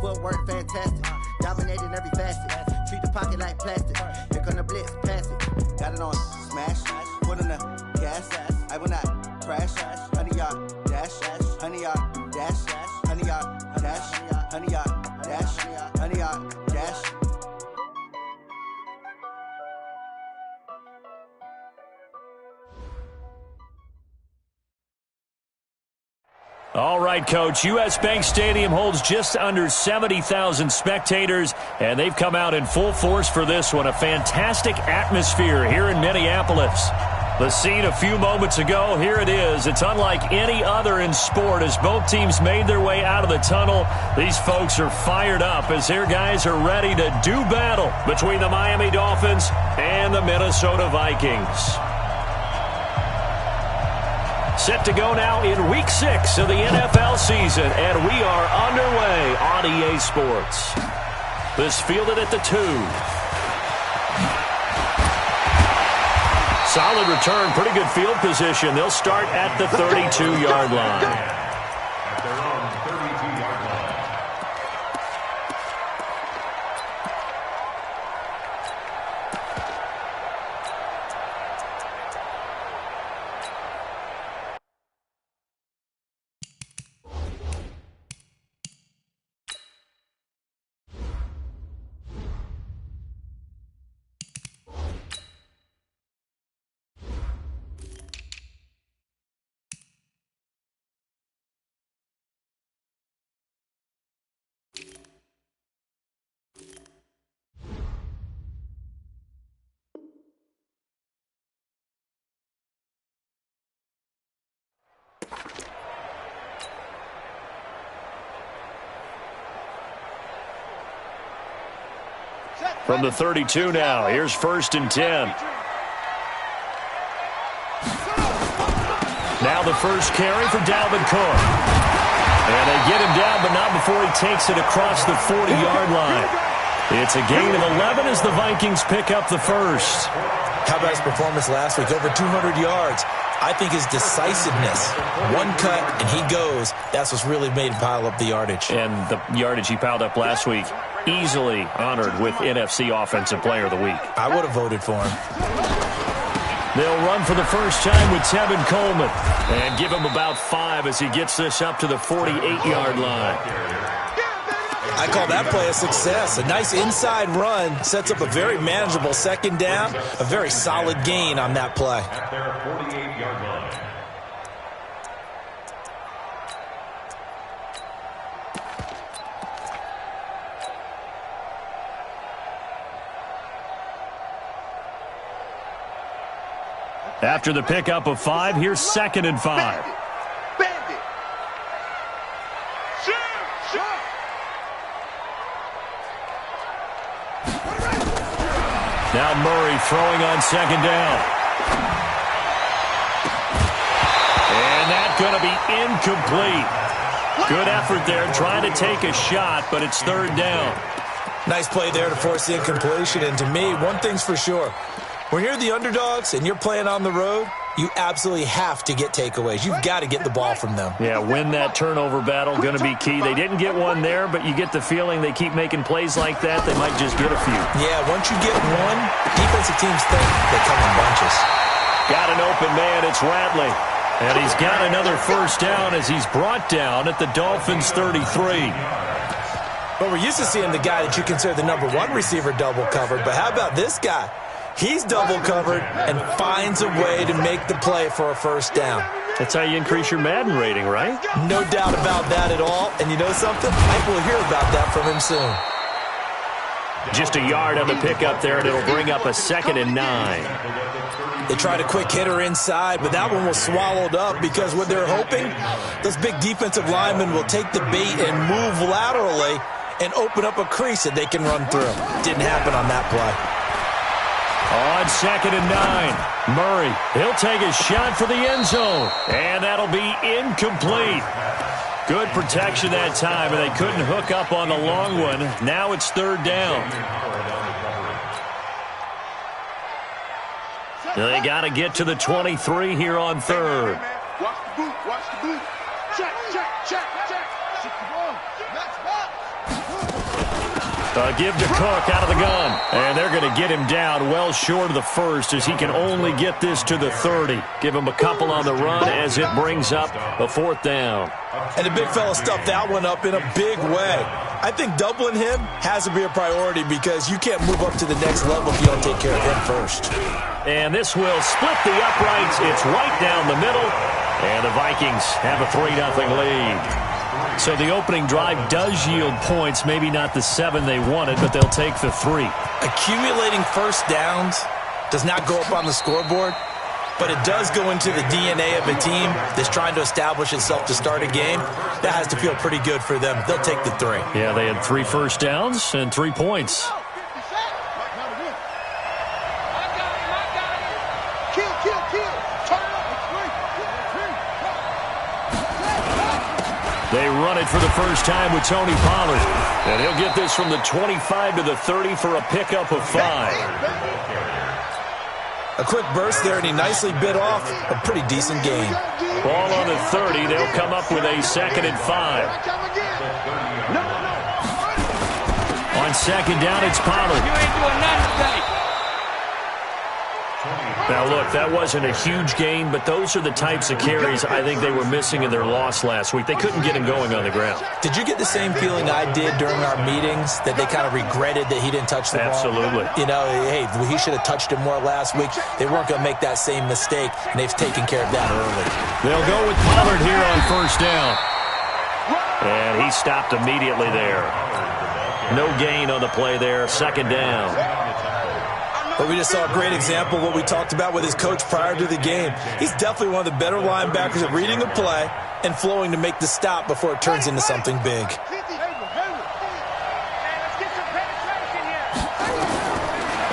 footwork fantastic. Dominating every facet. Treat the pocket like plastic. Here come the blitz, pass it. Got it on smash. Put in the gas. I will not crash. 100-yard dash. 100-yard dash. 100-yard dash. 100-yard dash. 100-yard dash. All right, Coach. U.S. Bank Stadium holds just under 70,000 spectators, and they've come out in full force for this one. A fantastic atmosphere here in Minneapolis. The scene a few moments ago, here it is. It's unlike any other in sport as both teams made their way out of the tunnel. These folks are fired up as their guys are ready to do battle between the Miami Dolphins and the Minnesota Vikings. Set to go now in Week 6 of the NFL season, and we are underway on EA Sports. This fielded at the 2. Solid return, pretty good field position. They'll start at the 32-yard line. From the 32 now, here's 1st and 10. Now the first carry for Dalvin Cook. And they get him down, but not before he takes it across the 40-yard line. It's a gain of 11 as the Vikings pick up the first. How about his performance last week? Over 200 yards. I think his decisiveness, one cut and he goes, that's what's really made him pile up the yardage. And the yardage he piled up last week, easily honored with NFC Offensive Player of the Week. I would have voted for him. They'll run for the first time with Tevin Coleman and give him about 5 as he gets this up to the 48-yard line. I call that play a success. A nice inside run sets up a very manageable second down, a very solid gain on that play. After the pickup of 5, here's 2nd and 5. Now Murray throwing on 2nd down. And that's going to be incomplete. Good effort there trying to take a shot, but it's 3rd down. Nice play there to force the incompletion. And to me, one thing's for sure. When you're the underdogs and you're playing on the road, you absolutely have to get takeaways. You've got to get the ball from them. Yeah, win that turnover battle, going to be key. They didn't get one there, but you get the feeling they keep making plays like that, they might just get a few. Yeah, once you get one, defensive teams think they come in bunches. Got an open man, it's Ratley. And he's got another first down as he's brought down at the Dolphins' 33. But we're used to seeing the guy that you consider the #1 receiver double covered, but how about this guy? He's double covered and finds a way to make the play for a first down. That's how you increase your Madden rating, right? No doubt about that at all. And you know something? I will hear about that from him soon. Just a yard on the pickup there, and it'll bring up a 2nd and 9. They tried a quick hitter inside, but that one was swallowed up because what they're hoping, those big defensive linemen will take the bait and move laterally and open up a crease that they can run through. Didn't happen on that play. On 2nd and 9, Murray, he'll take a shot for the end zone, and that'll be incomplete. Good protection that time, and they couldn't hook up on the long one. Now it's 3rd down. They got to get to the 23 here on 3rd. Watch the boot, watch the boot. Check, check, check, check. Check the ball. Next ball. Give to Cook out of the gun. And they're going to get him down well short of the first as he can only get this to the 30. Give him a couple on the run as it brings up a 4th down. And the big fella stuffed that one up in a big way. I think doubling him has to be a priority because you can't move up to the next level if you don't take care of him first. And this will split the uprights. It's right down the middle. And the Vikings have a 3-0 lead. So the opening drive does yield points, maybe not the 7 they wanted, but they'll take the 3. Accumulating first downs does not go up on the scoreboard, but it does go into the DNA of a team that's trying to establish itself to start a game. That has to feel pretty good for them. They'll take the 3. Yeah, they had 3 first downs and 3 points. They run it for the first time with Tony Pollard. And he'll get this from the 25 to the 30 for a pickup of 5. A quick burst there, and he nicely bit off a pretty decent gain. Ball on the 30. They'll come up with a 2nd and 5. On 2nd down, it's Pollard. You ain't doing nothing today. Now, look, that wasn't a huge gain, but those are the types of carries I think they were missing in their loss last week. They couldn't get him going on the ground. Did you get the same feeling I did during our meetings, that they kind of regretted that he didn't touch the ball? Absolutely. You know, hey, he should have touched it more last week. They weren't going to make that same mistake, and they've taken care of that early. They'll go with Pollard here on 1st down. And he stopped immediately there. No gain on the play there. 2nd down. But we just saw a great example of what we talked about with his coach prior to the game. He's definitely one of the better linebackers at reading a play and flowing to make the stop before it turns into something big.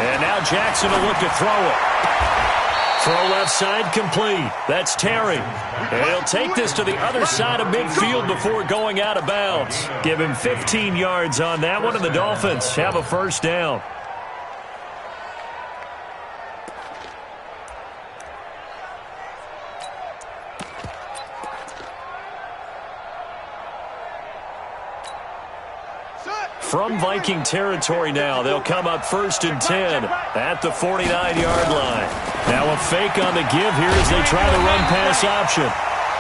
And now Jackson will look to throw it. Throw left side complete. That's Terry. And he'll take this to the other side of midfield before going out of bounds. Give him 15 yards on that one, and the Dolphins have a 1st down. From Viking territory now, they'll come up 1st and 10 at the 49-yard line. Now a fake on the give here as they try to run pass option.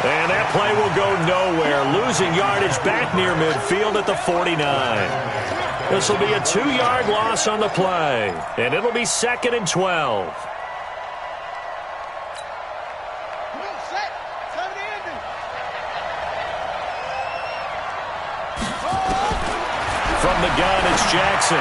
And that play will go nowhere, losing yardage back near midfield at the 49. This will be a 2-yard loss on the play, and it'll be 2nd and 12. From the gun, it's Jackson.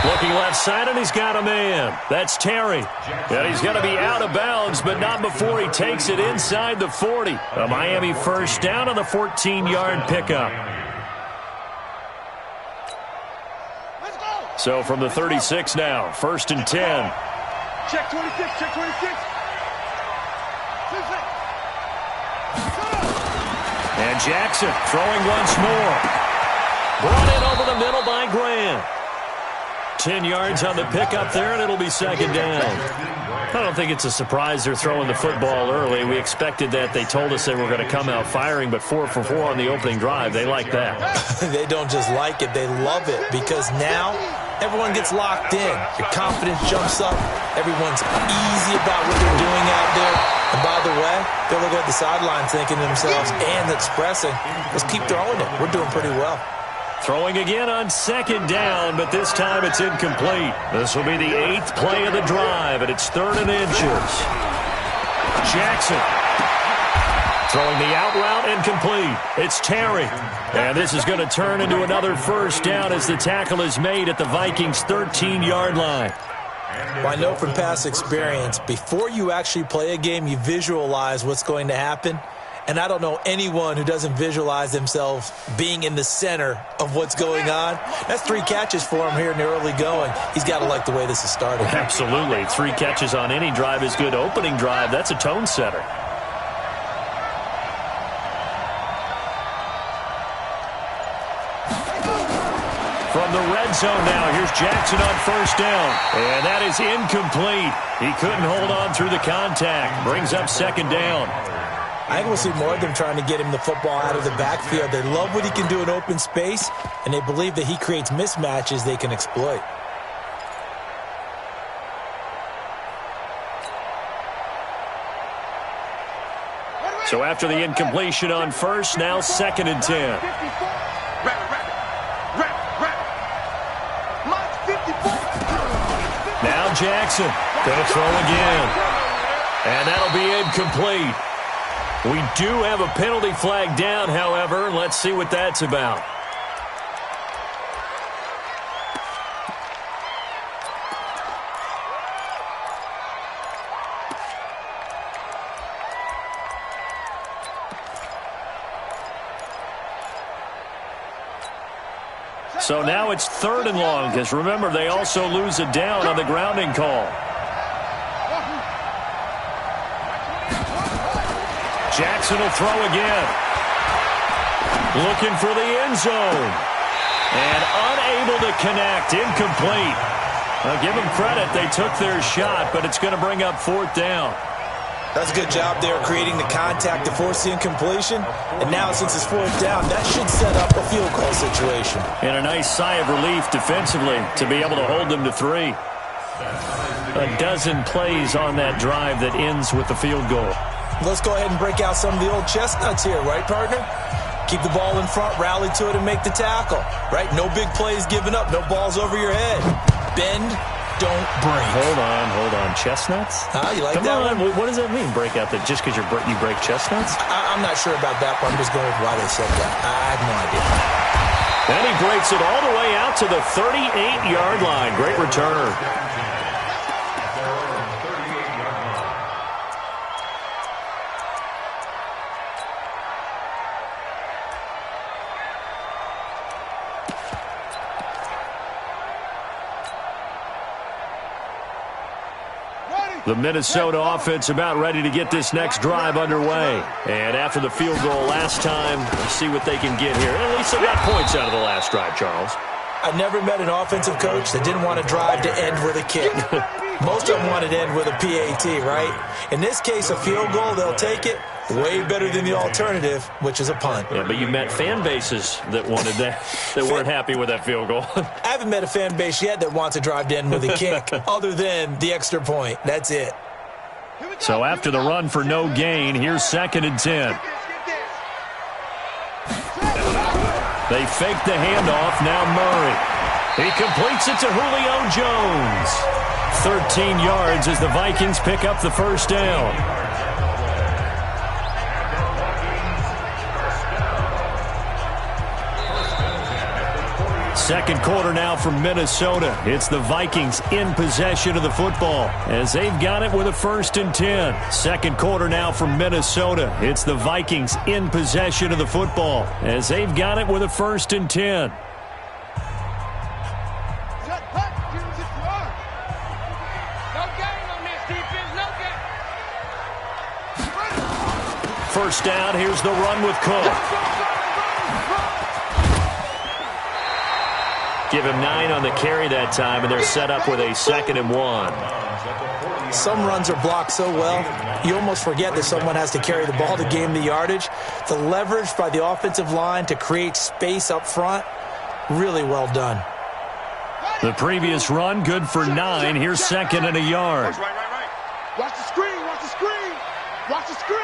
Looking left side, and he's got a man. That's Terry. And he's going to be out of bounds, but not before he takes it inside the 40. A Miami 1st down on the 14-yard pickup. Let's go. So from the 36 now, 1st and 10. Check 26, check 26. And Jackson throwing once more. Brought in over the middle by Graham. 10 yards on the pickup there, and it'll be 2nd down. I don't think it's a surprise they're throwing the football early. We expected that. They told us they were going to come out firing, but 4 for 4 on the opening drive. They like that. They don't just like it. They love it because now everyone gets locked in. Your confidence jumps up. Everyone's easy about what they're doing out there. And by the way, they're looking at the sidelines thinking to themselves and expressing, let's keep throwing it. We're doing pretty well. Throwing again on 2nd down, but this time it's incomplete. This will be the 8th play of the drive, and it's 3rd and inches. Jackson throwing the out route incomplete. It's Terry. And this is going to turn into another 1st down as the tackle is made at the Vikings' 13-yard line. Well, I know from past experience, before you actually play a game, you visualize what's going to happen. And I don't know anyone who doesn't visualize themselves being in the center of what's going on. That's 3 catches for him here in the early going. He's got to like the way this is starting. Absolutely. 3 catches on any drive is good. Opening drive, that's a tone setter. From the red zone now, here's Jackson on 1st down. And that is incomplete. He couldn't hold on through the contact. Brings up 2nd down. I think we'll see more of them trying to get him the football out of the backfield. They love what he can do in open space, and they believe that he creates mismatches they can exploit. So after the incompletion on first, now 2nd and 10. Now Jackson going to throw again. And that'll be incomplete. We do have a penalty flag down, however. Let's see what that's about. So now it's 3rd and long, because remember, they also lose a down on the grounding call. Jackson will throw again. Looking for the end zone. And unable to connect. Incomplete. I'll give them credit. They took their shot, but it's going to bring up 4th down. That's a good job there creating the contact to force the incompletion. And now since it's 4th down, that should set up a field goal situation. And a nice sigh of relief defensively to be able to hold them to 3. A dozen plays on that drive that ends with the field goal. Let's go ahead and break out some of the old chestnuts here, right, partner? Keep the ball in front, rally to it, and make the tackle, right? No big plays given up, no balls over your head. Bend, don't break. Hold on. Chestnuts? You like Come that on. one? What does that mean, break out? That just because you break chestnuts? I'm not sure about that, but I'm just going with why they said that. I have no idea. Then he breaks it all the way out to the 38-yard line. Great returner. The Minnesota offense about ready to get this next drive underway. And after the field goal last time, we'll see what they can get here. At least they got points out of the last drive, Charles. I never met an offensive coach that didn't want to drive to end with a kick. Most of them wanted to end with a PAT, right? In this case, a field goal, they'll take it. Way better than the alternative, which is a punt. Yeah, but you met fan bases that wanted that, that weren't happy with that field goal. I haven't met a fan base yet that wants to drive to end with a kick, other than the extra point. That's it. So after the run for no gain, here's 2nd and 10. They fake the handoff. Now Murray. He completes it to Julio Jones. 13 yards as the Vikings pick up the first down. Second quarter now from Minnesota. It's the Vikings in possession of the football as they've got it with a 1st and 10. Second quarter now from Minnesota. It's the Vikings in possession of the football as they've got it with a 1st and 10. First down, here's the run with Cook. Give him 9 on the carry that time, and they're set up with a 2nd and 1. Some runs are blocked so well, you almost forget that someone has to carry the ball to gain the yardage. The leverage by the offensive line to create space up front, really well done. The previous run, good for 9. Here's 2nd and a yard. Watch the screen, watch the screen, watch the screen.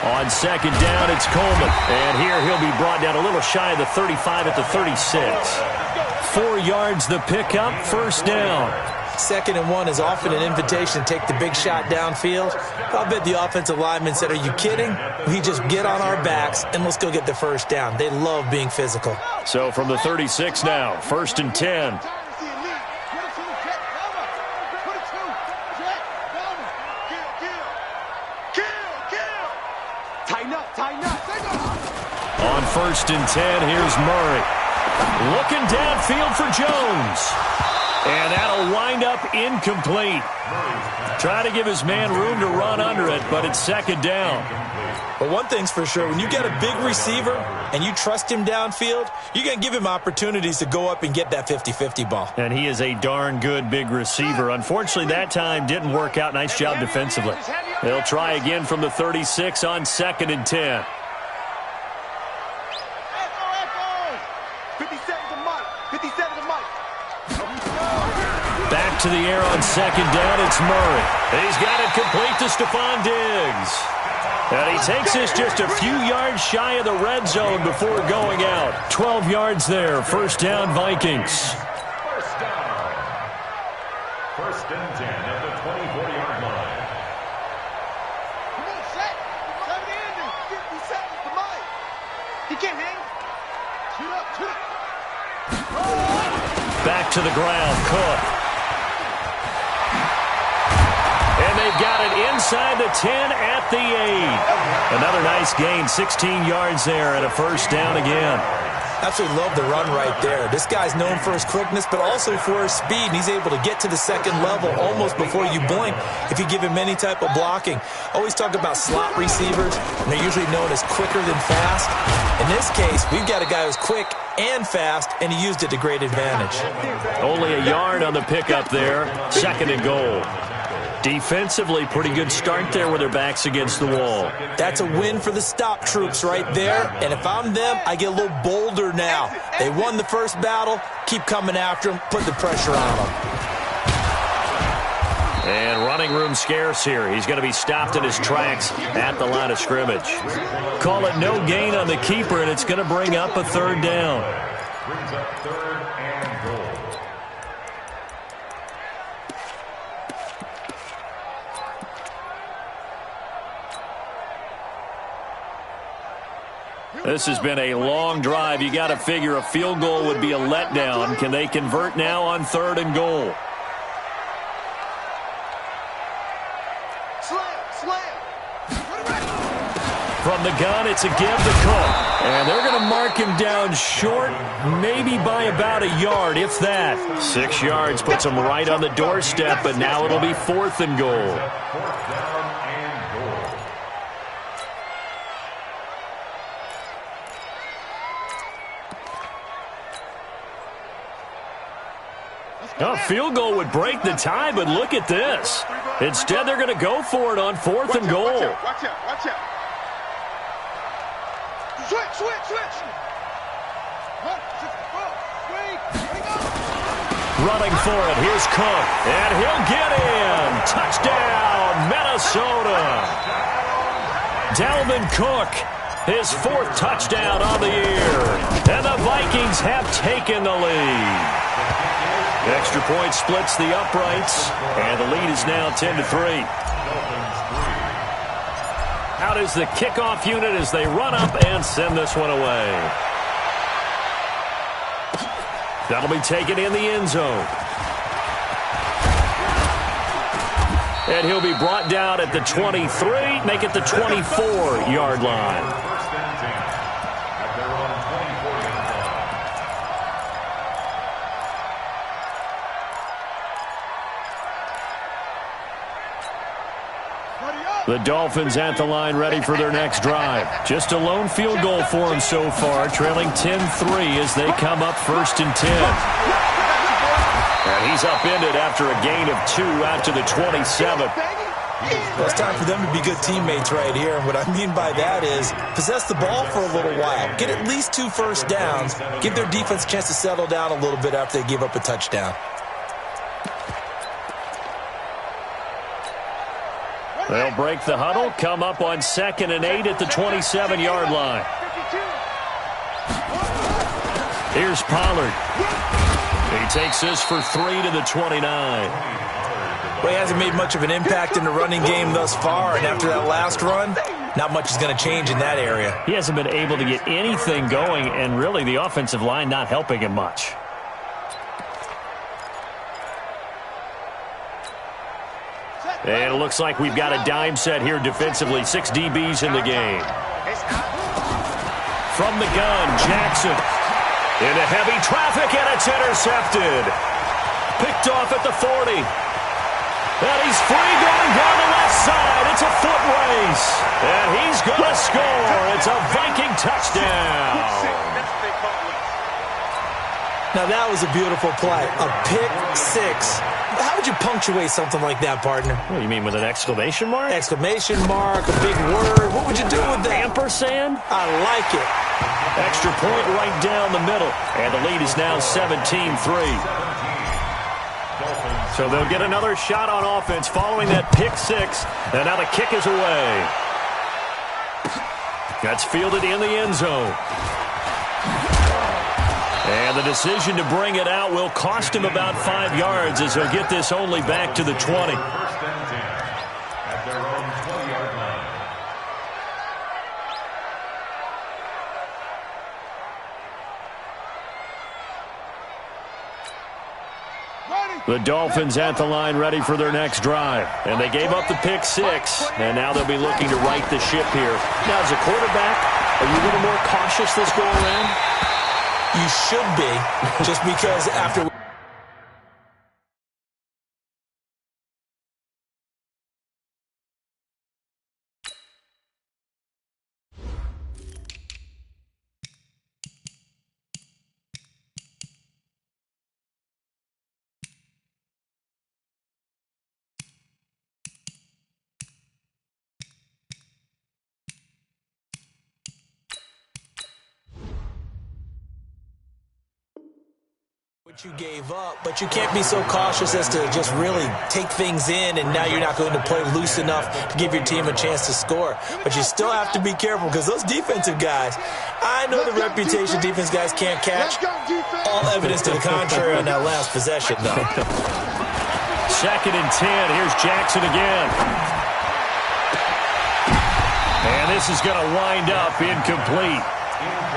On 2nd down, it's Coleman. And here he'll be brought down a little shy of the 35 at the 36. 4 yards the pickup, first down. 2nd and 1 is often an invitation to take the big shot downfield. I'll bet the offensive lineman said, are you kidding? We just get on our backs and let's go get the first down. They love being physical. So from the 36 now, 1st and 10. On 1st and 10, here's Murray. Looking downfield for Jones. And that'll wind up incomplete. Trying to give his man room to run under it, but it's second down. But one thing's for sure, when you get a big receiver and you trust him downfield, you're going to give him opportunities to go up and get that 50-50 ball. And he is a darn good big receiver. Unfortunately, that time didn't work out. Nice job defensively. They'll try again from the 36 on 2nd and 10. Back to the air on 2nd down, it's Murray. He's got it complete to Stephon Diggs. And he takes this just a few yards shy of the red zone before going out. 12 yards there, 1st down Vikings. First and 10 at the 24-yard line. Come on, set. Come in and 50 seconds to Mike. He can't hang. Shoot up, shoot up. Back to the ground, Cook. And they've got it inside the 10 at the 8. Another nice gain, 16 yards there and a 1st down again. Absolutely love the run right there. This guy's known for his quickness, but also for his speed. And he's able to get to the 2nd level almost before you blink if you give him any type of blocking. Always talk about slot receivers, and they're usually known as quicker than fast. In this case, we've got a guy who's quick and fast, and he used it to great advantage. Only a yard on the pickup there. 2nd and goal. Defensively, pretty good start there with their backs against the wall. That's a win for the stop troops right there. And if I'm them, I get a little bolder now. They won the first battle. Keep coming after them. Put the pressure on them. And running room scarce here. He's going to be stopped in his tracks at the line of scrimmage. Call it no gain on the keeper, and it's going to bring up a 3rd down. Brings up 3rd and goal. This has been a long drive. You got to figure a field goal would be a letdown. Can they convert now on 3rd and goal? From the gun, it's a give to Cook. And they're going to mark him down short, maybe by about a yard, if that. 6 yards puts him right on the doorstep, but now it'll be 4th and goal. 4th down and goal. A field goal would break the tie, but look at this. Instead, they're going to go for it on 4th and goal. Watch out, watch out. Switch. Running for it, here's Cook, and he'll get in. Touchdown, Minnesota. Dalvin Cook, his 4th touchdown on the year. And the Vikings have taken the lead. Extra point splits the uprights, and the lead is now 10-3. Out is the kickoff unit as they run up and send this one away. That'll be taken in the end zone. And he'll be brought down at the 23, make it the 24-yard line. The Dolphins at the line ready for their next drive. Just a lone field goal for them so far, trailing 10-3 as they come up 1st and 10. And he's upended after a gain of 2 out to the 27. Well, it's time for them to be good teammates right here. And what I mean by that is possess the ball for a little while. Get at least 2 first downs. Give their defense a chance to settle down a little bit after they give up a touchdown. They'll break the huddle, come up on 2nd and 8 at the 27-yard line. Here's Pollard. He takes this for 3 to the 29. Well, he hasn't made much of an impact in the running game thus far, and after that last run, not much is going to change in that area. He hasn't been able to get anything going, and really the offensive line not helping him much. And it looks like we've got a dime set here defensively. 6 DBs in the game. From the gun, Jackson. Into heavy traffic, and it's intercepted. picked off at the 40. And he's free going down the left side. It's a foot race. And he's going to score. It's a Viking touchdown. Now, that was a beautiful play. A pick six. How would you punctuate something like that, partner? What do you mean, with an exclamation mark? Exclamation mark, a big word. What would you do with that? Ampersand? I like it. Extra point right down the middle. And the lead is now 17-3. So they'll get another shot on offense following that pick six. And now the kick is away. That's fielded in the end zone. And the decision to bring it out will cost him about 5 yards as he'll get this only back to the 20. First and 10 at their own 20-yard line. The Dolphins at the line ready for their next drive. And they gave up the pick six, and now they'll be looking to right the ship here. Now, as a quarterback, are you a little more cautious this go around? You should be, just because after... what you gave up, but you can't be so cautious as to just really take things in, and now you're not going to play loose enough to give your team a chance to score. But you still have to be careful because those defensive guys, I know the reputation defense guys can't catch. All evidence to the contrary on that last possession, though. 2nd and 10. Here's Jackson again. And this is going to wind up incomplete.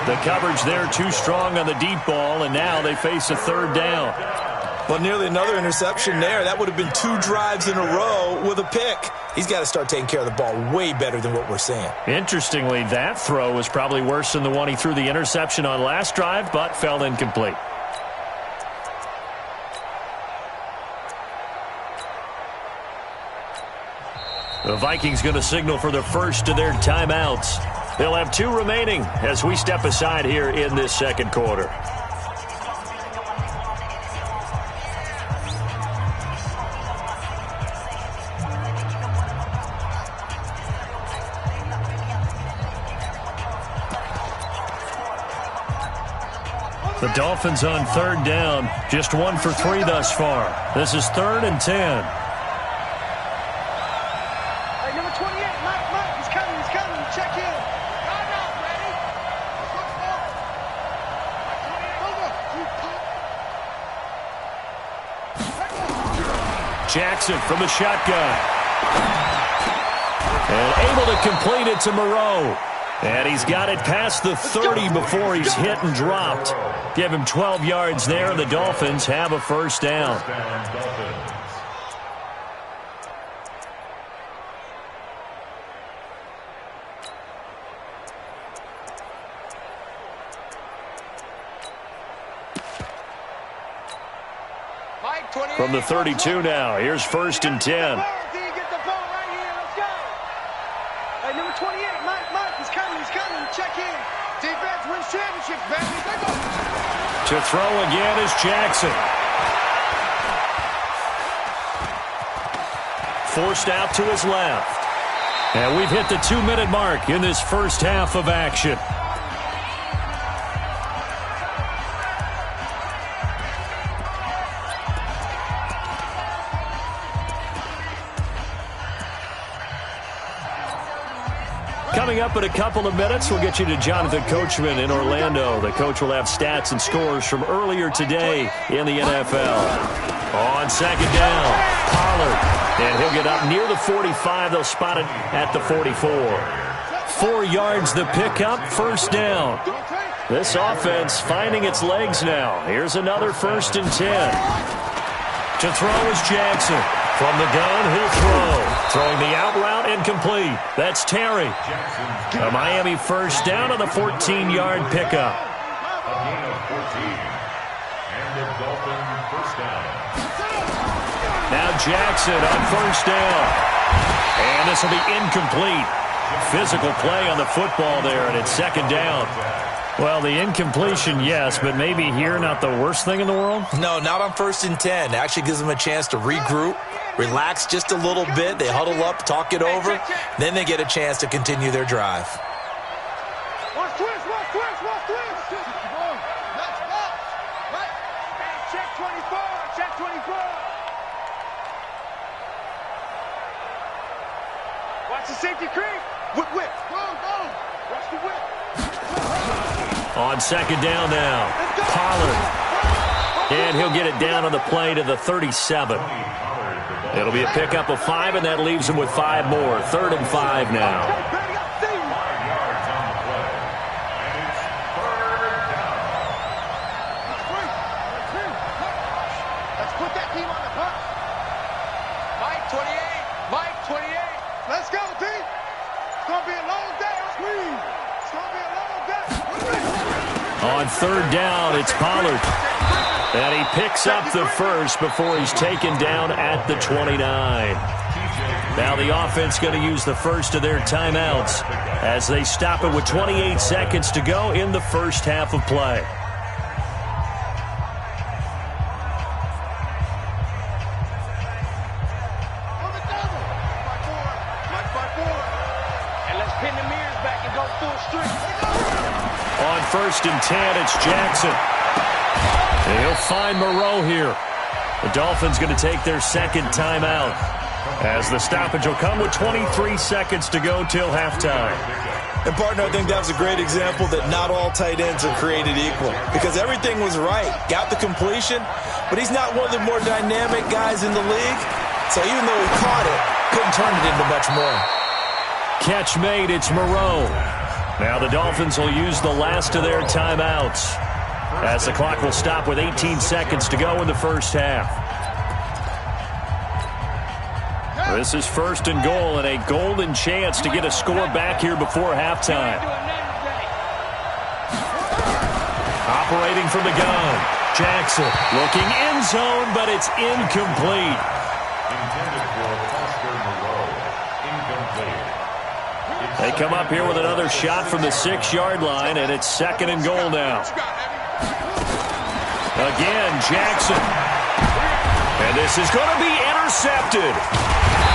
The coverage there too strong on the deep ball, and now they face a 3rd down. Well, nearly another interception there. That would have been 2 drives in a row with a pick. He's got to start taking care of the ball way better than what we're seeing. Interestingly, that throw was probably worse than the one he threw the interception on last drive, but fell incomplete. The Vikings going to signal for the first of their timeouts. They'll have 2 remaining as we step aside here in this 2nd quarter. The Dolphins on 3rd down, just 1 for 3 thus far. This is 3rd and 10. Jackson from the shotgun. And able to complete it to Moreau. And he's got it past the 30 before he's hit and dropped. Give him 12 yards there, and the Dolphins have a 1st down. From the 32 now, here's 1st and 10. To throw again is Jackson. Forced out to his left. And we've hit the 2-minute mark in this first half of action. Coming up in a couple of minutes, we'll get you to Jonathan Coachman in Orlando. The coach will have stats and scores from earlier today in the NFL. On 2nd down, Pollard. And he'll get up near the 45. They'll spot it at the 44. 4 yards the pickup, 1st down. This offense finding its legs now. Here's another 1st and 10. To throw is Jackson. From the gun, he'll throw. Throwing the out route incomplete. That's Terry. A Miami 1st down on the 14-yard pickup. And the Dolphins first down. Now Jackson on first down. And this will be incomplete. Physical play on the football there, and it's second down. Well, the incompletion, yes, but maybe here not the worst thing in the world? No, not on 1st and 10. It actually gives them a chance to regroup, relax just a little bit. They huddle up, talk it over. Then they get a chance to continue their drive. Watch twist, watch twist, watch twist. Let's box. Right. Check 24, check 24. Watch the safety creep. Whip, whip. Go, go. Watch the whip. On second down now, Pollard. And he'll get it down on the play to the 37. It'll be a pickup of 5, and that leaves him with 5 more. 3rd and 5 now. 5 yards on the play. And it's 3rd down. Let's put that team on the punch. Mike 28. Mike 28. Let's go, team. It's going to be a long day. Squeeze. It's going to be a long day. On 3rd down, it's Pollard. And he picks up the first before he's taken down at the 29. Now the offense going to use the first of their timeouts as they stop it with 28 seconds to go in the first half of play. And let's pin the mirrors back and go full street. On 1st and 10, it's Jackson. And he'll find Moreau here. The Dolphins going to take their second timeout as the stoppage will come with 23 seconds to go till halftime. And, partner, I think that was a great example that not all tight ends are created equal because everything was right. Got the completion, but he's not one of the more dynamic guys in the league. So even though he caught it, couldn't turn it into much more. Catch made, it's Moreau. Now the Dolphins will use the last of their timeouts as the clock will stop with 18 seconds to go in the first half. This is 1st and goal and a golden chance to get a score back here before halftime. Operating from the gun, Jackson looking end zone, but it's incomplete. Intended for Foster Moreau. Incomplete. They come up here with another shot from the 6-yard line, and it's 2nd and goal now. Again, Jackson. And this is going to be intercepted.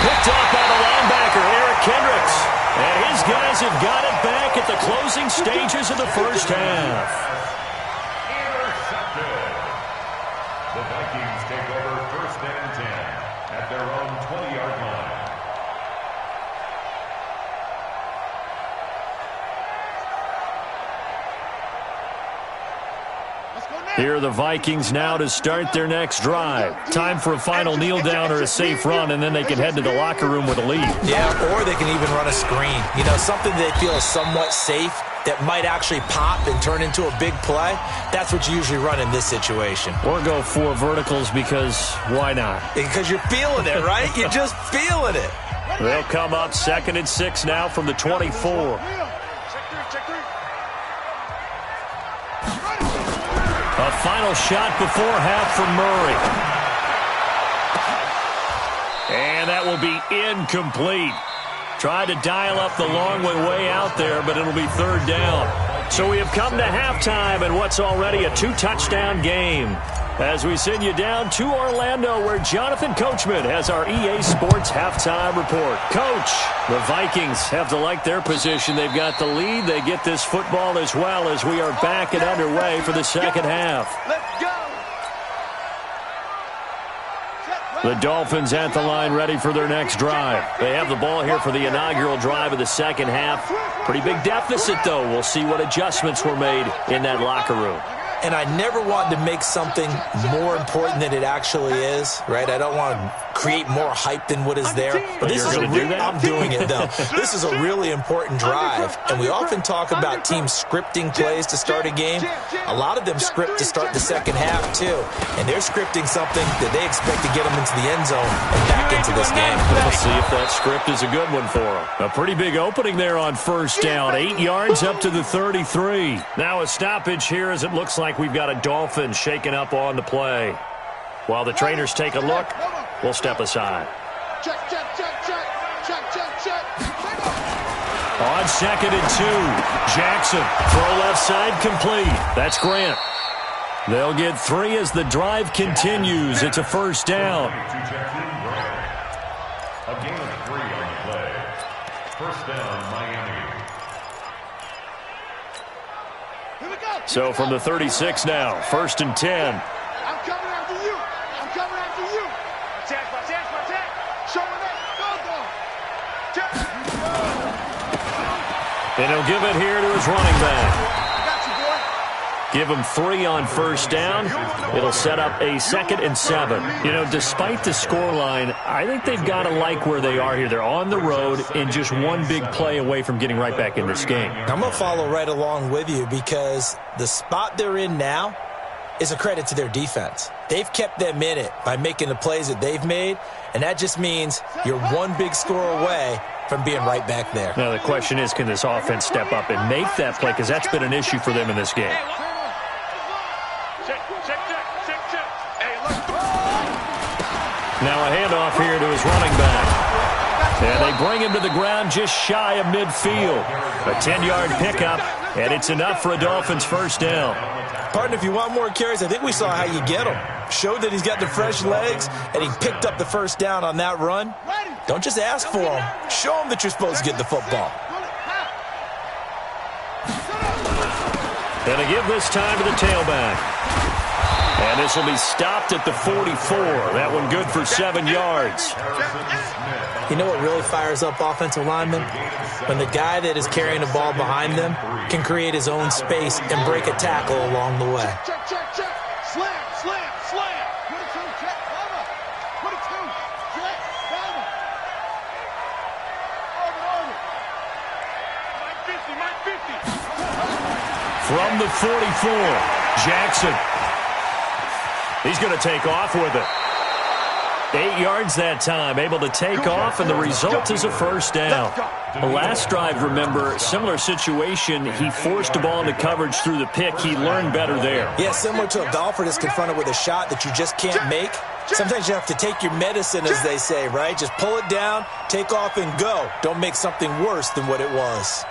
Picked up by the linebacker, Eric Kendricks. And his guys have got it back at the closing stages of the first half. Intercepted. The Vikings take over 1st and 10 at their own 20-yard line. Here are the Vikings now to start their next drive. Time for a final kneel down or a safe run, and then they can head to the locker room with a lead. Yeah, or they can even run a screen. You know, something they feel is somewhat safe that might actually pop and turn into a big play. That's what you usually run in this situation. Or go 4 verticals because why not? Because you're feeling it, right? You're just feeling it. They'll come up 2nd and 6 now from the 24. A final shot before half from Murray. And that will be incomplete. Tried to dial up the long way out there, but it'll be 3rd down. So we have come to halftime in what's already a 2-touchdown game. As we send you down to Orlando, where Jonathan Coachman has our EA Sports halftime report. Coach, the Vikings have to like their position. They've got the lead. They get this football as well as we are back and underway for the second half. Let's go. The Dolphins at the line ready for their next drive. They have the ball here for the inaugural drive of the second half. Pretty big deficit, though. We'll see what adjustments were made in that locker room. And I never want to make something more important than it actually is, right? I don't want to create more hype than what is there. But this is I'm doing it, though. This is a really important drive, and we often talk about teams scripting plays to start a game. A lot of them script to start the second half, too, and they're scripting something that they expect to get them into the end zone and back into this game. Let's see if that script is a good one for them. A pretty big opening there on first down. 8 yards up to the 33. Now a stoppage here as it looks like we've got a Dolphin shaking up on the play. While the trainers take a look, we'll step aside. Check, check, check, check. Check, check, check. On 2nd and 2, Jackson, throw left side complete. That's Grant. They'll get 3 as the drive continues. It's a first down. A gain of 3 on the play. First down, Miami. Here we go. So from the 36 now, 1st and 10. I'm coming after you. I'm coming after you. Attack. Showing up. Go. Check. And he'll give it here to his running back. I got you, boy. Give him 3 on first down. It'll set up a 2nd and 7. You know, despite the scoreline, I think they've got to like where they are here. They're on the road and just one big play away from getting right back in this game. I'm going to follow right along with you because the spot they're in now is a credit to their defense. They've kept them in it by making the plays that they've made, and that just means you're one big score away from being right back there. Now the question is, can this offense step up and make that play? Because that's been an issue for them in this game. Now a handoff here to his running back. And they bring him to the ground just shy of midfield. A 10-yard pickup, and it's enough for a Dolphins first down. Partner, if you want more carries, I think we saw how you get him. Showed that he's got the fresh legs, and he picked up the first down on that run. Don't just ask for him. Show him that you're supposed to get the football. And they give this time to the tailback. And this will be stopped at the 44. That one good for 7 yards. You know what really fires up offensive linemen? When the guy that is carrying the ball behind them can create his own space and break a tackle along the way. Check. Slam. 22, check. Over. 22, check. Over. Mike 50. From the 44, Jackson. He's going to take off with it. 8 yards that time, able to take off, and the result is a first down. The last drive, remember, similar situation. He forced the ball into coverage through the pick. He learned better there. Yeah, similar to a golfer that's confronted with a shot that you just can't make. Sometimes you have to take your medicine, as they say, right? Just pull it down, take off, and go. Don't make something worse than what it was.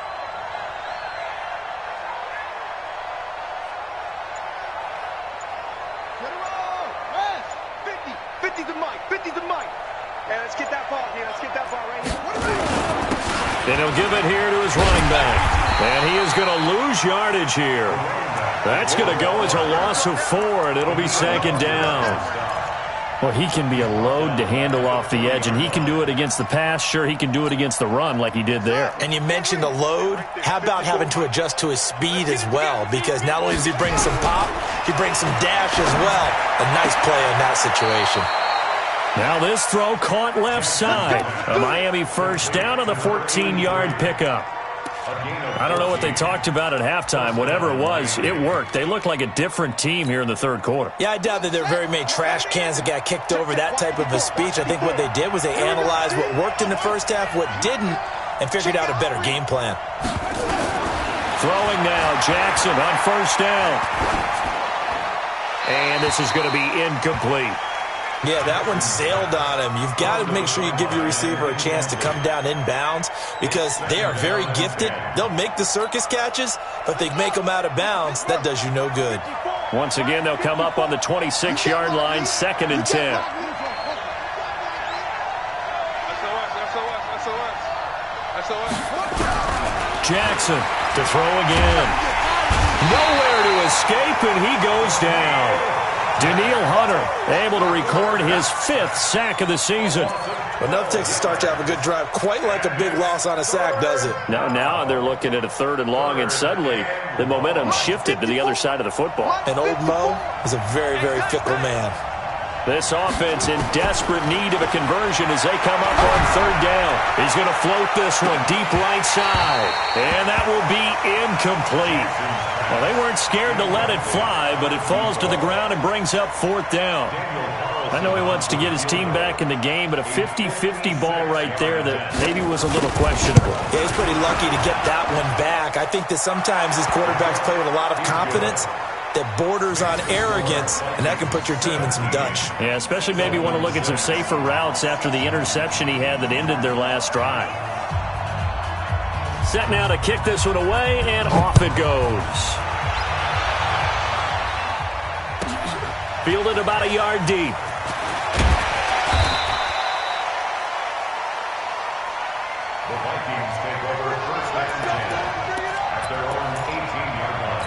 And he'll give it here to his running back. And he is going to lose yardage here. That's going to go as a loss of 4, and it'll be 2nd down. Well, he can be a load to handle off the edge, and he can do it against the pass. Sure, he can do it against the run like he did there. And you mentioned a load. How about having to adjust to his speed as well? Because not only does he bring some pop, he brings some dash as well. A nice play in that situation. Now this throw caught left side. A Miami first down on the 14-yard pickup. I don't know what they talked about at halftime. Whatever it was, it worked. They look like a different team here in the third quarter. Yeah, I doubt that there are very many trash cans that got kicked over, that type of a speech. I think what they did was they analyzed what worked in the first half, what didn't, and figured out a better game plan. Throwing now, Jackson on first down. And this is going to be incomplete. Yeah, that one sailed on him. You've got to make sure you give your receiver a chance to come down inbounds because they are very gifted. They'll make the circus catches, but they make them out of bounds. That does you no good. Once again, they'll come up on the 26-yard line, 2nd and 10. Jackson to throw again. Nowhere to escape, and he goes down. Daniil Hunter able to record his 5th sack of the season. Well, enough takes a start to have a good drive. Quite like a big loss on a sack, does it? Now they're looking at a 3rd and long, and suddenly the momentum shifted to the other side of the football. And old Mo is a very, very fickle man. This offense in desperate need of a conversion as they come up on third down. He's going to float this one deep right side. And that will be incomplete. Well, they weren't scared to let it fly, but it falls to the ground and brings up fourth down. I know he wants to get his team back in the game, but a 50-50 ball right there that maybe was a little questionable. Yeah, he's pretty lucky to get that one back. I think that sometimes his quarterbacks play with a lot of confidence that borders on arrogance, and that can put your team in some Dutch. Yeah, especially maybe want to look at some safer routes after the interception he had that ended their last drive. Set now to kick this one away, and off it goes. Fielded about a yard deep. The Vikings take over first and 10 at their own 18-yard line.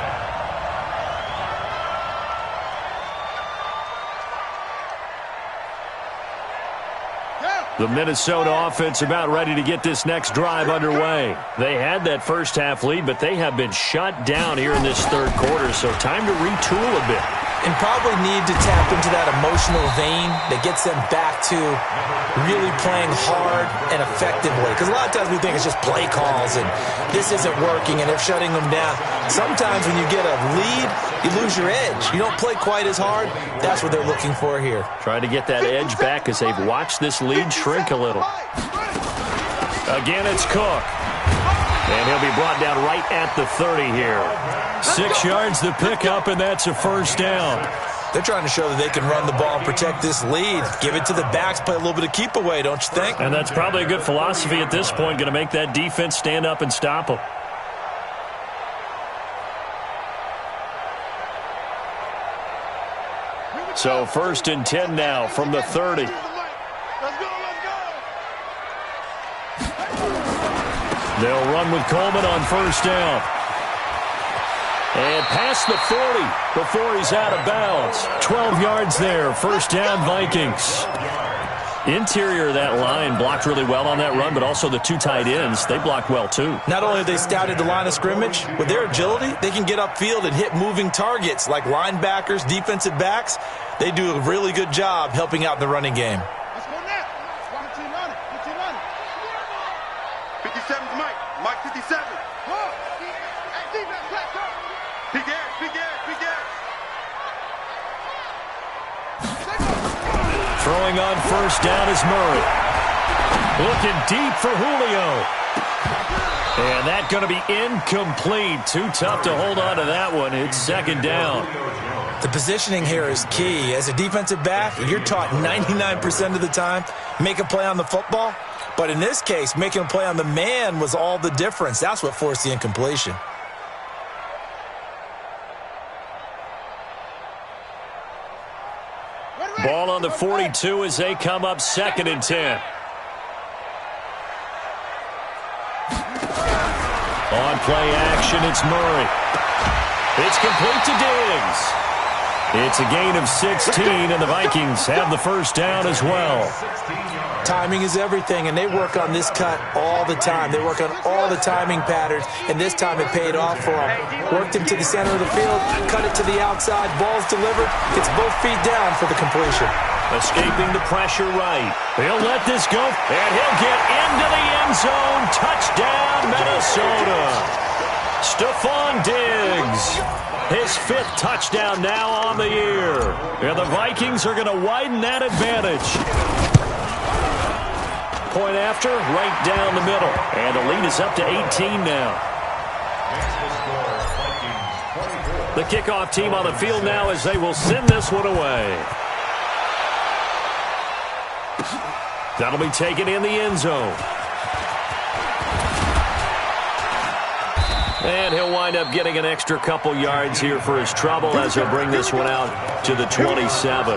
The Minnesota offense about ready to get this next drive underway. They had that first half lead, but they have been shut down here in this third quarter, so time to retool a bit. And probably need to tap into that emotional vein that gets them back to really playing hard and effectively. Because a lot of times we think it's just play calls and this isn't working and they're shutting them down. Sometimes when you get a lead, you lose your edge. You don't play quite as hard. That's what they're looking for here. Trying to get that edge back as they've watched this lead shrink a little. Again, it's Cook. And he'll be brought down right at the 30 here. 6 yards the pickup, and that's a first down. They're trying to show that they can run the ball and protect this lead. Give it to the backs, play a little bit of keep away, don't you think? And that's probably a good philosophy at this point, going to make that defense stand up and stop them. So first and 10 now from the 30. They'll run with Coleman on first down. And past the 40 before he's out of bounds. 12 yards there. First down, Vikings. Interior of that line blocked really well on that run, but also the two tight ends, they blocked well too. Not only have they scouted the line of scrimmage, with their agility, they can get upfield and hit moving targets like linebackers, defensive backs. They do a really good job helping out in the running game. 57's Mike. Mike 57. Big air. Throwing on first down is Murray. Looking deep for Julio. And that's going to be incomplete. Too tough to hold on to that one. It's second down. The positioning here is key. As a defensive back, you're taught 99% of the time, make a play on the football. But in this case, making a play on the man was all the difference. That's what forced the incompletion. Ball on the 42 as they come up second and 10. On play action, it's Murray. It's complete to Diggs. It's a gain of 16, and the Vikings have the first down as well. Timing is everything, and they work on this cut all the time. They work on all the timing patterns, and this time it paid off for them. Worked him to the center of the field, cut it to the outside, ball's delivered. It's both feet down for the completion. Escaping the pressure right. He'll let this go, and he'll get into the end zone. Touchdown, Minnesota. Stephon Diggs. His 5th touchdown now on the year. And the Vikings are going to widen that advantage. Point after, right down the middle. And the lead is up to 18 now. The kickoff team on the field now as they will send this one away. That'll be taken in the end zone. And he'll wind up getting an extra couple yards here for his trouble as he'll bring this one out to the 27.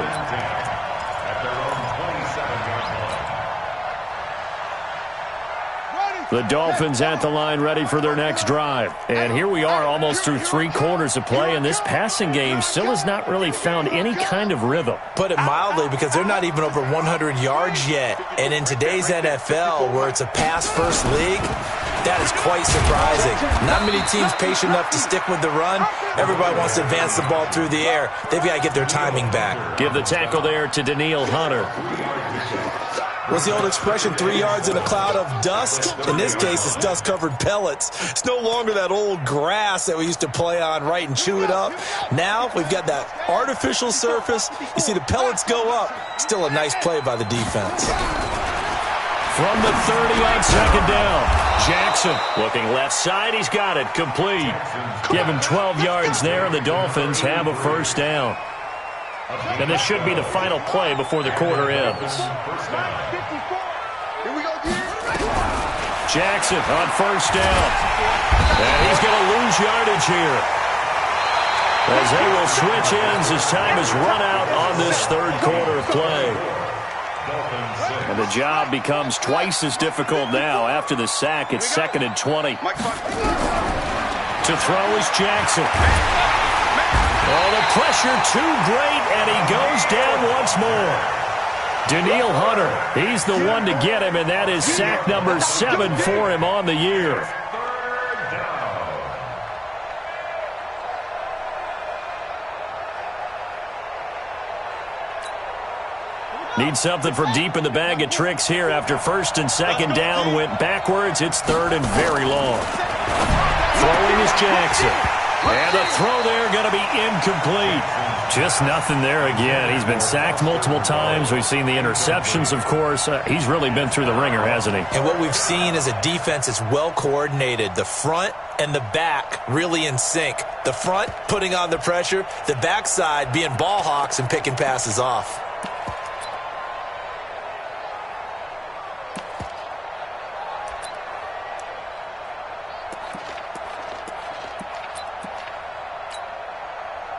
The Dolphins at the line ready for their next drive. And here we are almost through 3 quarters of play, and this passing game still has not really found any kind of rhythm. Put it mildly, because they're not even over 100 yards yet. And in today's NFL, where it's a pass-first league, That is quite surprising. Not many teams patient enough to stick with the run. Everybody wants to advance the ball through the air. They've got to get their timing back. Give the tackle there to Daniil Hunter. What's the old expression, 3 yards in a cloud of dust? In this case, it's dust-covered pellets. It's no longer that old grass that we used to play on, right, and chew it up. Now we've got that artificial surface. You see the pellets go up. Still a nice play by the defense. From the 30 on second down, Jackson looking left side. He's got it. Complete. Give him 12 yards there, and the Dolphins have a first down. And this should be the final play before the quarter ends. Jackson on first down. And he's going to lose yardage here, as they will switch ends as time is run out on this third quarter play. And the job becomes twice as difficult now. After the sack, it's 2nd and 20. To throw is Jackson. Oh, the pressure too great, and he goes down once more. Daniil Hunter, he's the one to get him, and that is sack number 7 for him on the year. Need something from deep in the bag of tricks here. After 1st and 2nd down went backwards, it's 3rd and very long. Throwing is Jackson. And the throw there going to be incomplete. Just nothing there again. He's been sacked multiple times. We've seen the interceptions, of course. He's really been through the ringer, hasn't he? And what we've seen is a defense that's well coordinated. The front and the back really in sync. The front putting on the pressure. The backside being ball hawks and picking passes off.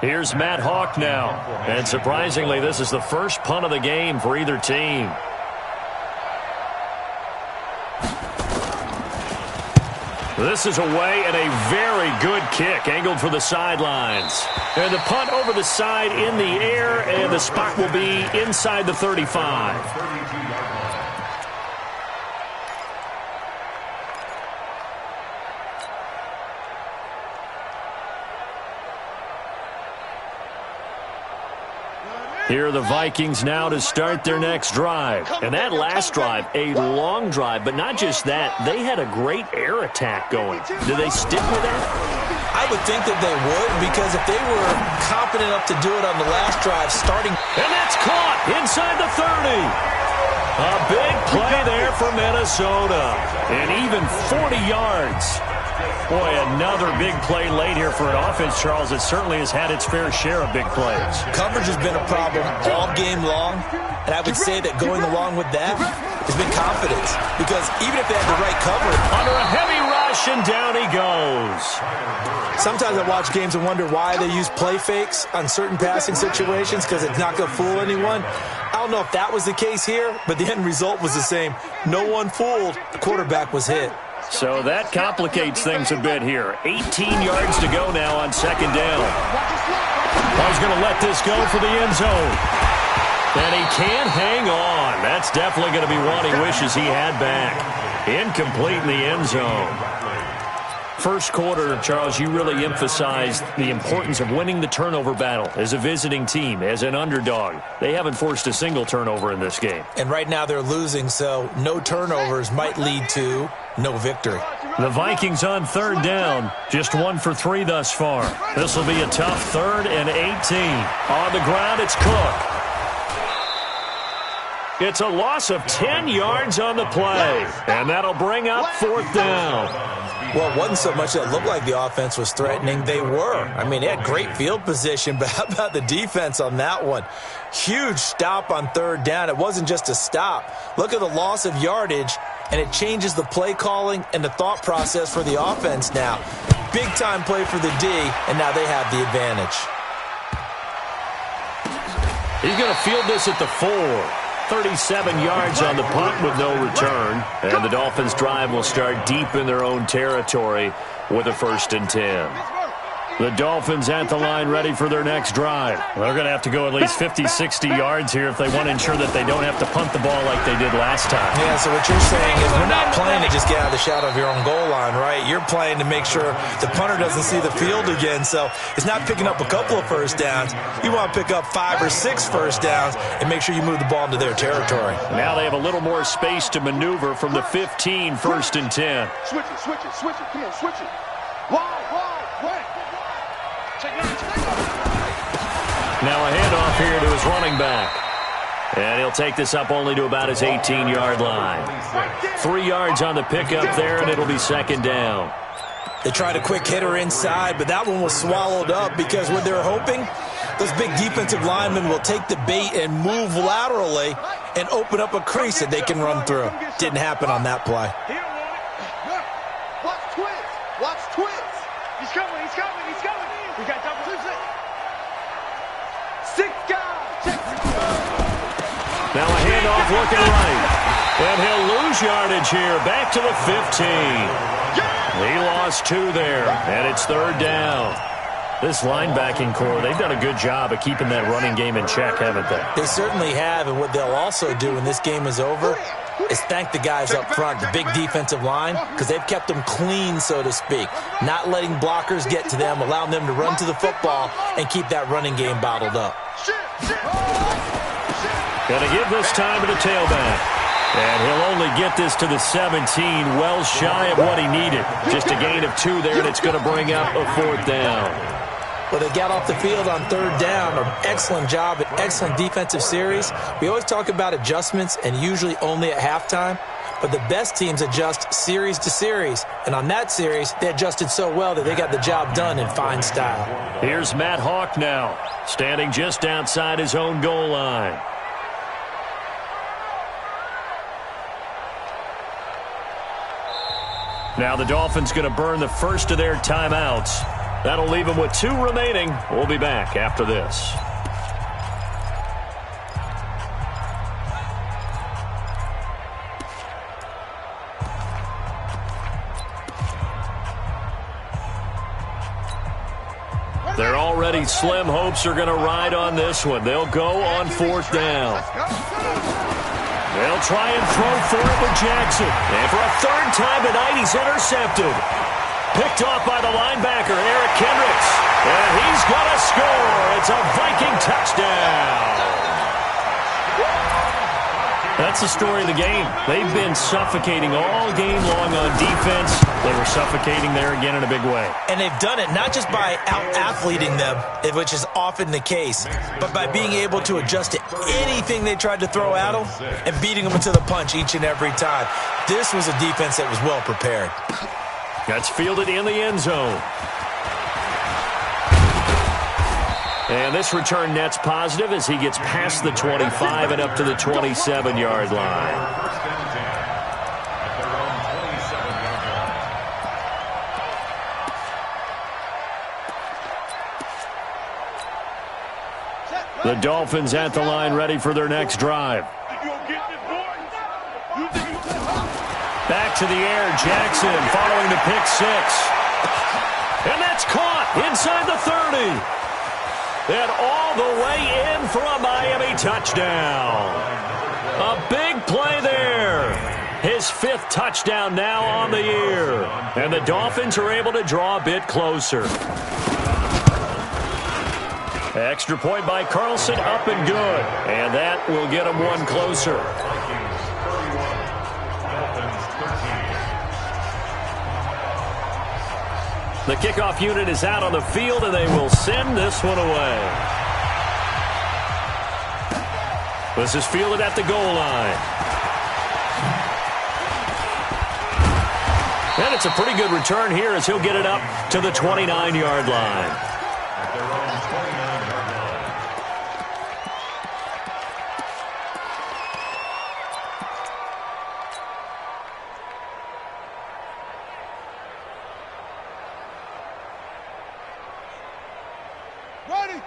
Here's Matt Hawk now. And surprisingly, this is the first punt of the game for either team. This is away, and a very good kick angled for the sidelines. And the punt over the side in the air, and the spot will be inside the 35. Here are the Vikings now to start their next drive. And that last drive, a long drive, but not just that. They had a great air attack going. Do they stick with that? I would think that they would, because if they were confident enough to do it on the last drive, starting... And that's caught inside the 30. A big play there for Minnesota. And even 40 yards. Boy, another big play late here for an offense, Charles. It certainly has had its fair share of big plays. Coverage has been a problem all game long, and I would say that going along with that has been confidence, because even if they had the right coverage... Under a heavy rush, and down he goes. Sometimes I watch games and wonder why they use play fakes on certain passing situations, because it's not going to fool anyone. I don't know if that was the case here, but the end result was the same. No one fooled. The quarterback was hit. So that complicates things a bit here. 18 yards to go now on second down. He's going to let this go for the end zone. And he can't hang on. That's definitely going to be one he wishes he had back. Incomplete in the end zone. First quarter, Charles, you really emphasized the importance of winning the turnover battle as a visiting team, as an underdog. They haven't forced a single turnover in this game. And right now they're losing, so no turnovers might lead to no victory. The Vikings on third down, just 1 for 3 thus far. This will be a tough 3rd and 18. On the ground, it's Cook. It's a loss of 10 yards on the play, and that'll bring up 4th down. Well, it wasn't so much that it looked like the offense was threatening. They were. I mean, they had great field position, but how about the defense on that one? Huge stop on 3rd down. It wasn't just a stop. Look at the loss of yardage, and it changes the play calling and the thought process for the offense now. Big-time play for the D, and now they have the advantage. He's going to field this at the 4. 37 yards on the punt with no return. And the Dolphins' drive will start deep in their own territory with a 1st and 10. The Dolphins at the line ready for their next drive. They're going to have to go at least 50, 60 yards here if they want to ensure that they don't have to punt the ball like they did last time. Yeah, so what you're saying is we're not playing to just get out of the shadow of your own goal line, right? You're playing to make sure the punter doesn't see the field again. So it's not picking up a couple of first downs. You want to pick up 5 or 6 first downs and make sure you move the ball into their territory. Now they have a little more space to maneuver from the 15, 1st and 10. Switch it, switch it, switch it. Come on, switch it. Wide, wide. Now a handoff here to his running back. And he'll take this up only to about his 18-yard line. 3 yards on the pickup there, and it'll be 2nd down. They tried a quick hitter inside, but that one was swallowed up because what they're hoping, those big defensive linemen will take the bait and move laterally and open up a crease that they can run through. Didn't happen on that play. Watch twins. Watch twins. He's coming. We got double twins. 6 guys. Now a handoff looking right. And he'll lose yardage here. Back to the 15. He lost 2 there. And it's 3rd down. This linebacking core, they've done a good job of keeping that running game in check, haven't they? They certainly have. And what they'll also do when this game is over is thank the guys up front, the big defensive line, because they've kept them clean, so to speak. Not letting blockers get to them, allowing them to run to the football and keep that running game bottled up. Going to give this time to the tailback. And he'll only get this to the 17, well shy of what he needed. Just a gain of 2 there, and it's going to bring up a 4th down. Well, they got off the field on 3rd down. An excellent job, an excellent defensive series. We always talk about adjustments, and usually only at halftime. But the best teams adjust series to series. And on that series, they adjusted so well that they got the job done in fine style. Here's Matt Hawk now, standing just outside his own goal line. Now the Dolphins going to burn the first of their timeouts. That'll leave them with 2 remaining. We'll be back after this. They're already slim hopes are going to ride on this one. They'll go on 4th down. They'll try and throw for it with Jackson. And for a 3rd time tonight, he's intercepted. Picked off by the linebacker, Eric Kendricks. And he's going to score. It's a Viking touchdown. That's the story of the game. They've been suffocating all game long on defense. They were suffocating there again in a big way. And they've done it not just by out-athleting them, which is often the case, but by being able to adjust to anything they tried to throw at them and beating them to the punch each and every time. This was a defense that was well prepared. That's fielded in the end zone. And this return net's positive as he gets past the 25 and up to the 27-yard line. The Dolphins at the line ready for their next drive. Back to the air, Jackson following the pick 6. And that's caught inside the 30. And all the way in for a Miami touchdown. A big play there. His 5th touchdown now on the year. And the Dolphins are able to draw a bit closer. Extra point by Carlson, up and good. And that will get them 1 closer. The kickoff unit is out on the field, and they will send this one away. This is fielded at the goal line. And it's a pretty good return here as he'll get it up to the 29-yard line.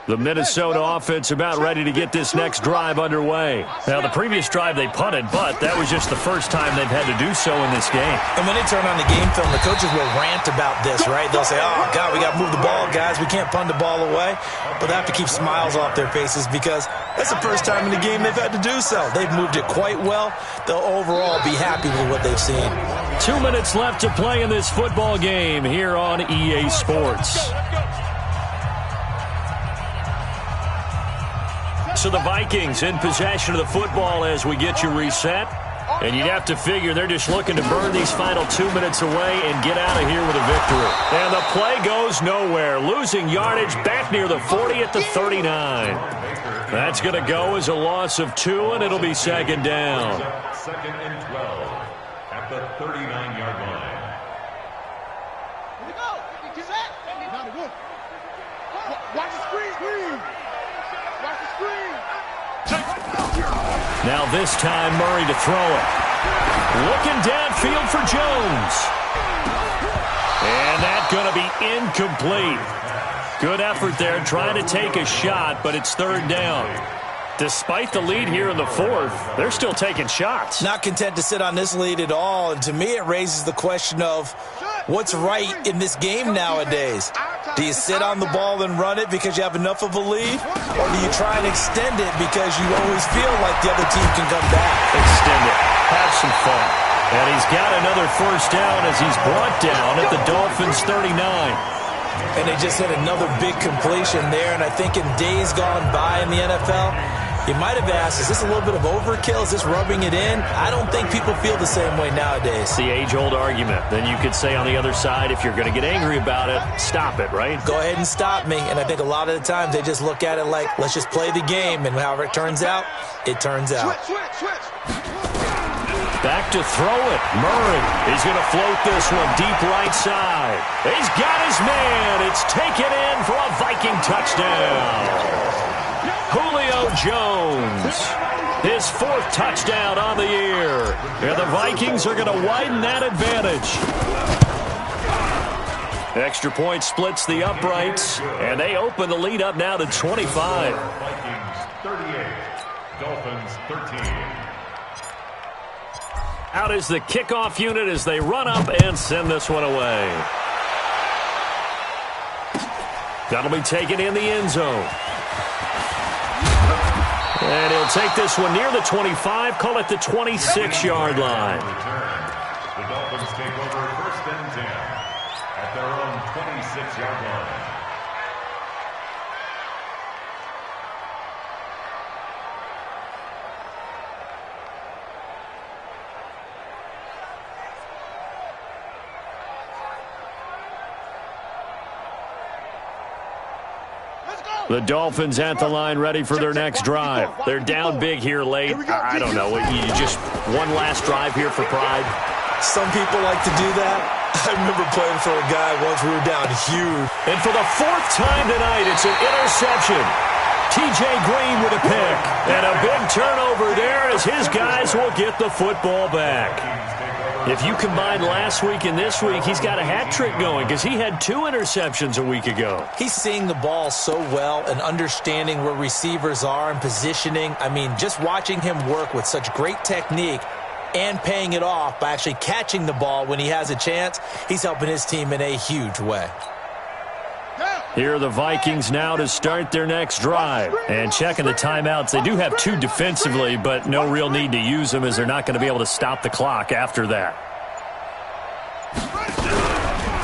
The Minnesota offense about ready to get this next drive underway. Now, the previous drive they punted, but that was just the first time they've had to do so in this game. And when they turn on the game film, the coaches will rant about this, right? They'll say, oh, God, we got to move the ball, guys. We can't punt the ball away. But they have to keep smiles off their faces because that's the first time in the game they've had to do so. They've moved it quite well. They'll overall be happy with what they've seen. 2 minutes left to play in this football game here on EA Sports. So the Vikings in possession of the football as we get you reset. And you'd have to figure they're just looking to burn these final 2 minutes away and get out of here with a victory. And the play goes nowhere. Losing yardage back near the 40 at the 39. That's going to go as a loss of 2, and it'll be second down. Second and 12 at the 39-yard line. Here we go. Watch the screen. Watch the screen. Now this time Murray to throw it. Looking downfield for Jones. And that's going to be incomplete. Good effort there trying to take a shot, but it's third down. Despite the lead here in the fourth, they're still taking shots. Not content to sit on this lead at all. And to me, it raises the question of what's right in this game nowadays. Do you sit on the ball and run it because you have enough of a lead? Or do you try and extend it because you always feel like the other team can come back? Extend it. Have some fun. And he's got another first down as he's brought down at the Dolphins' 39. And they just hit another big completion there. And I think in days gone by in the NFL, you might have asked, is this a little bit of overkill? Is this rubbing it in? I don't think people feel the same way nowadays. It's the age-old argument. Then you could say on the other side, if you're going to get angry about it, stop it, right? Go ahead and stop me. And I think a lot of the times they just look at it like, let's just play the game. And however it turns out, it turns out. Switch. Back to throw it. Murray is going to float this one deep right side. He's got his man. It's taken in for a Viking touchdown. Julio Jones, his fourth touchdown on the year. And the Vikings are going to widen that advantage. Extra point splits the uprights, and they open the lead up now to 25. Vikings 38, Dolphins 13. Out is the kickoff unit as they run up and send this one away. That'll be taken in the end zone. And he'll take this one near the 25, call it the 26-yard line. The Dolphins take over first and 10 at their own 26-yard line. The Dolphins at the line ready for their next drive. They're down big here late. I don't know. You just one last drive here for pride. Some people like to do that. I remember playing for a guy once we were down huge. And for the fourth time tonight, it's an interception. T.J. Green with a pick. And a big turnover there as his guys will get the football back. If you combine last week and this week, he's got a hat trick going because he had 2 interceptions a week ago. He's seeing the ball so well and understanding where receivers are and positioning. I mean, just watching him work with such great technique and paying it off by actually catching the ball when he has a chance, he's helping his team in a huge way. Here are the Vikings now to start their next drive. And checking the timeouts, they do have 2 defensively, but no real need to use them as they're not going to be able to stop the clock after that.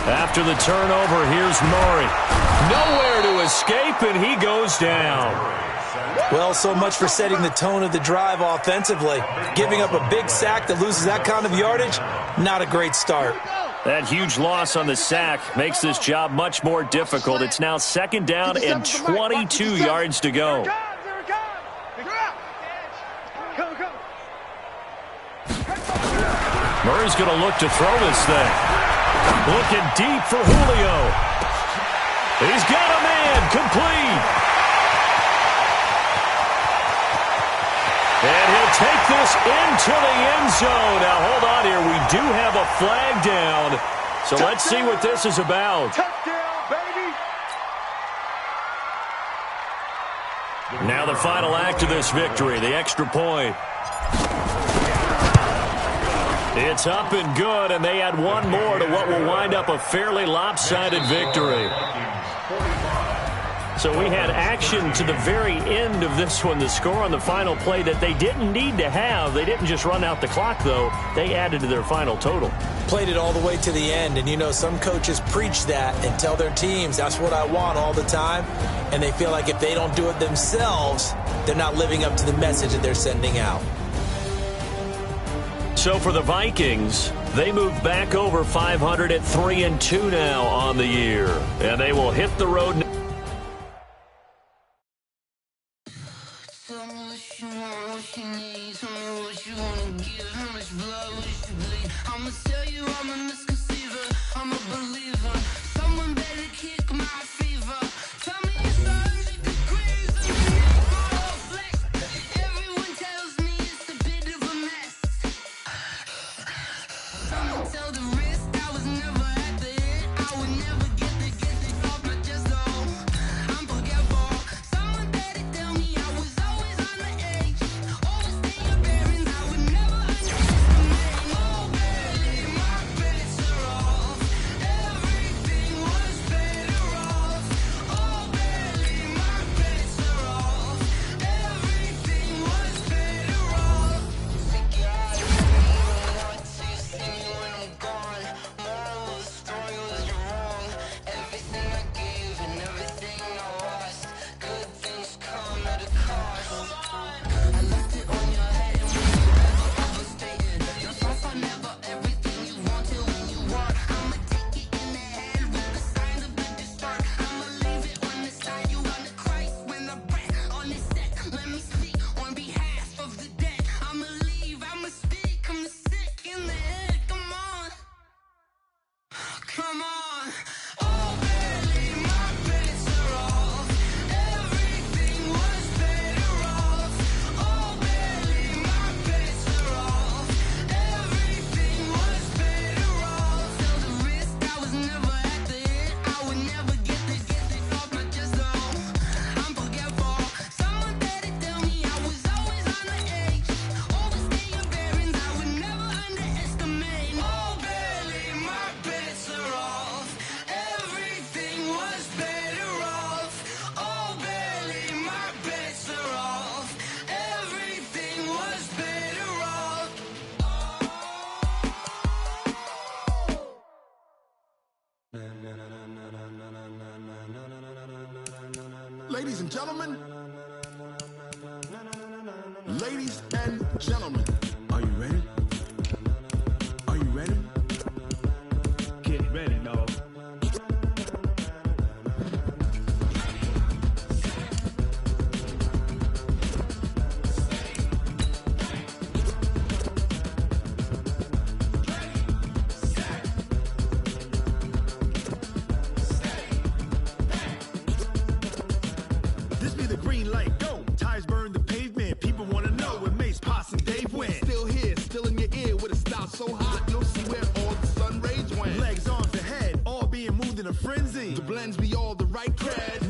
After the turnover, here's Murray. Nowhere to escape, and he goes down. Well, so much for setting the tone of the drive offensively. Giving up a big sack that loses that kind of yardage, not a great start. That huge loss on the sack makes this job much more difficult. It's now second down and 22 yards to go. Murray's going to look to throw this thing. Looking deep for Julio. He's got a man, complete. And he'll take this into the end zone. Now, hold on here. We do have a flag down. So let's see what this is about. Touchdown, baby. Now the final act of this victory, the extra point. It's up and good, and they add one more to what will wind up a fairly lopsided victory. So we had action to the very end of this one. The score on the final play that they didn't need to have. They didn't just run out the clock, though. They added to their final total. Played it all the way to the end, and you know some coaches preach that and tell their teams that's what I want all the time, and they feel like if they don't do it themselves, they're not living up to the message that they're sending out. So for the Vikings, they move back over 500 at 3-2 now on the year, and they will hit the road. Tell me what you want, what you need. Tell me what you wanna give. How much blood would you bleed? I'ma tell you I'm a misconceiver. I'm a believer. Someone better kick my fever. Tell me it's 100 degrees and we make my whole flex. Everyone tells me it's a bit of a mess. Someone tell the risk I was never at the end. I would never get this off my chest though. I'm forgetful. Someone better tell me I was always on the edge. Overstay your bearings, I would never underestimate. Oh baby, my bets are off. Everything was better off. Oh baby, my bets are off. Everything was better off. Together, what to see me when I'm gone. Moral of the story was you're wrong. Everything I gave and everything I lost. Good things come at a cost. I left it on your head and when you ever overstated. Your thoughts are never everything you want till when you want. I'ma take it in the head with the signs of the distort. I'ma leave it on the side. You on the Christ when the breath on the set. Let me speak on behalf of the dead. I'ma leave, I'ma speak. I'm the sick in the head. Come on. Come on. Oh baby, my bets are off. Everything was better off. Oh baby, my bets are off. Everything was better off. Felt the risk, I was never at the end. I would never get this off my chest though. I'm forgetful. Someone better tell me I was always on the edge. Overstay your bearings, I would never underestimate. Oh baby, my bets are off. Everything was better off. Oh baby, my bets are off. Everything was better off. Ladies and gentlemen, ladies and gentlemen, are you ready? Are you ready? Get ready, dog. This be the green light, go. Tires burn the pavement. People wanna know where Mace, Potts, and Dave went. Still here, still in your ear with a style so hot, you'll see where all the sun rays went. Legs, arms, and head, all being moved in a frenzy. The blends be all the right cred.